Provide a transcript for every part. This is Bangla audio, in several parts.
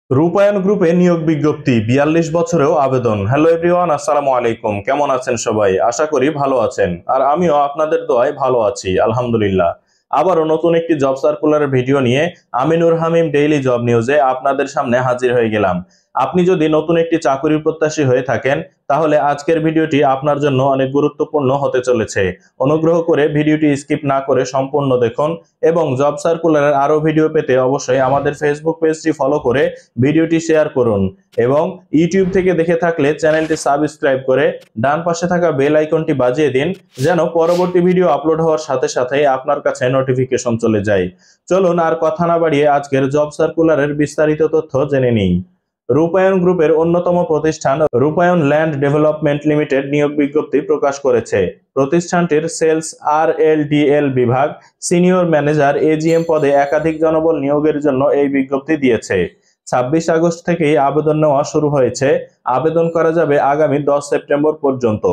রূপায়ণ গ্রুপে নিয়োগ বিজ্ঞপ্তি ৪২ বছরেও আবেদন। হ্যালো এভরিওয়ান, আসসালামু আলাইকুম। কেমন আছেন সবাই? আশা করি ভালো আছেন। আর আমিও আপনাদের দোয়ায় ভালো আছি, আলহামদুলিল্লাহ। আবারও নতুন একটি জব সার্কুলারের ভিডিও নিয়ে আমিনুর হামিম ডেইলি জব নিউজে আপনাদের সামনে হাজির হয়ে গেলাম। আপনি যদি নতুন একটি চাকরির প্রত্যাশী হয়ে থাকেন, তাহলে আজকের ভিডিওটি আপনার জন্য অনেক গুরুত্বপূর্ণ হতে চলেছে। অনুগ্রহ করে ভিডিওটি স্কিপ না করে সম্পূর্ণ দেখুন এবং জব সার্কুলারের আরো ভিডিও পেতে অবশ্যই আমাদের ফেসবুক পেজটি ফলো করে ভিডিওটি শেয়ার করুন এবং ইউটিউব থেকে দেখে থাকলে চ্যানেলটি সাবস্ক্রাইব করে ডান পাশে থাকা বেল আইকনটি বাজিয়ে দিন, যেন পরবর্তী ভিডিও আপলোড হওয়ার সাথে সাথে আপনার কাছে নোটিফিকেশন চলে যায়। চলুন আর কথা না বাড়িয়ে আজকের জব সার্কুলারের বিস্তারিত তথ্য জেনে নিই। রূপায়ণ গ্রুপের অন্যতম প্রতিষ্ঠান রূপায়ণ ল্যান্ড ডেভেলপমেন্ট লিমিটেড নিয়োগ বিজ্ঞপ্তি প্রকাশ করেছে। প্রতিষ্ঠানটির সেলস RLDL বিভাগ সিনিয়র ম্যানেজার AGM পদে একাধিক জনবল নিয়োগের জন্য এই বিজ্ঞপ্তি দিয়েছে। ২৬ আগস্ট থেকেই আবেদন নেওয়া শুরু হয়েছে। আবেদন করা যাবে আগামী 10 সেপ্টেম্বর পর্যন্ত।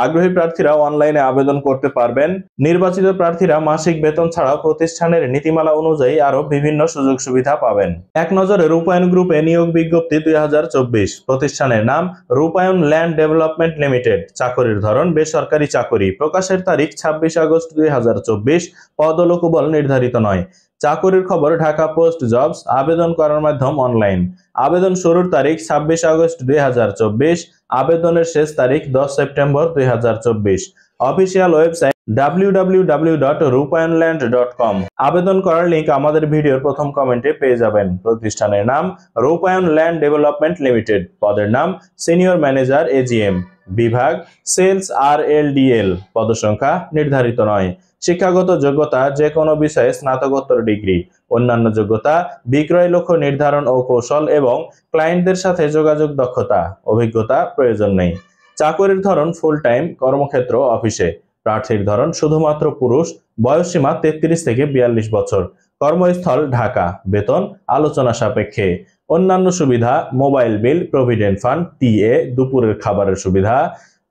আগ্রহী প্রার্থীরা অনলাইনে আবেদন করতে পারবেন। নির্বাচিত প্রার্থীরা মাসিক বেতন ছাড়াও প্রতিষ্ঠানের নীতিমালা অনুযায়ী আরো বিভিন্ন সুযোগ সুবিধা পাবেন। এক নজরে রূপায়ণ গ্রুপে নিয়োগ বিজ্ঞপ্তি ২০২৪। প্রতিষ্ঠানের নাম রূপায়ণ ল্যান্ড ডেভেলপমেন্ট লিমিটেড। চাকরির ধরন বেসরকারি চাকরি। প্রকাশের তারিখ ২৬ আগস্ট ২০২৪। পদ ও লোকবল নির্ধারিত নয়। চাকরির খবর ঢাকা পোস্ট জবস। আবেদন করার মাধ্যম অনলাইন। আবেদন শুরুর তারিখ ২৬ আগস্ট ২০২৪। আবেদনের শেষ তারিখ 10 সেপ্টেম্বর ২০২৪। Official website www.rupayanland.com। আবেদন করার লিংক আমাদের ভিডিওর প্রথম কমেন্টে পেয়ে যাবেন। প্রতিষ্ঠানের নাম রূপায়ণ ল্যান্ড ডেভেলপমেন্ট লিমিটেড। পদের নাম সিনিয়র ম্যানেজার AGM। বিভাগ সেলস RLDL। পদসংখ্যা নির্ধারিত নয়। শিক্ষাগত যোগ্যতা যে কোনো বিষয়ে স্নাতকোত্তর ডিগ্রি। অন্যান্য যোগ্যতা বিক্রয় লক্ষ্য নির্ধারণ ও কৌশল এবং ক্লায়েন্টদের সাথে যোগাযোগ দক্ষতা। অভিজ্ঞতা প্রয়োজন নেই। চাকরির ধরন ফুল টাইম। কর্মক্ষেত্র অফিসে। প্রার্থীর ধরন শুধুমাত্র পুরুষ। বয়সসীমা 33 থেকে 42 বছর। কর্মস্থল ঢাকা। বেতন আলোচনা সাপেক্ষে। অন্যান্য সুবিধা mobile bill, provident fund, TA, দুপুরের খাবারের সুবিধা।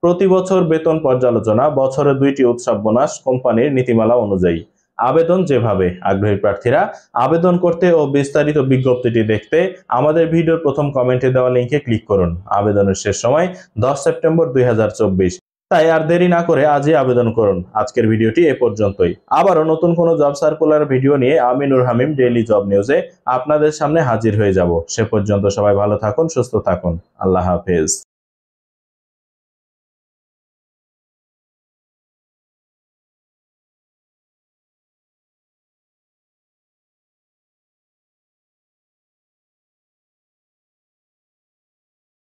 প্রতি বছর বেতন পর্যালোচনা। বছরে 2টি উৎসব বোনাস কোম্পানির নীতিমালা অনুযায়ী। আবেদন যেভাবে। আগ্রহী প্রার্থীরা আবেদন করতে ও বিস্তারিত বিজ্ঞপ্তিটি দেখতে আমাদের ভিডিওর প্রথম কমেন্টে দেওয়া লিংকে ক্লিক করুন। আবেদনের শেষ সময় 10 সেপ্টেম্বর ২০২৪। তাই আর দেরি না করে আজই আবেদন করুন। আজকের ভিডিওটি এ পর্যন্তই। আবারও নতুন কোনো জব সার্কুলার ভিডিও নিয়ে আমিনুর হামিম ডেইলি জব নিউজে আপনাদের সামনে হাজির হয়ে যাব। সে পর্যন্ত সবাই ভালো থাকুন, সুস্থ থাকুন। আল্লাহ হাফেজ।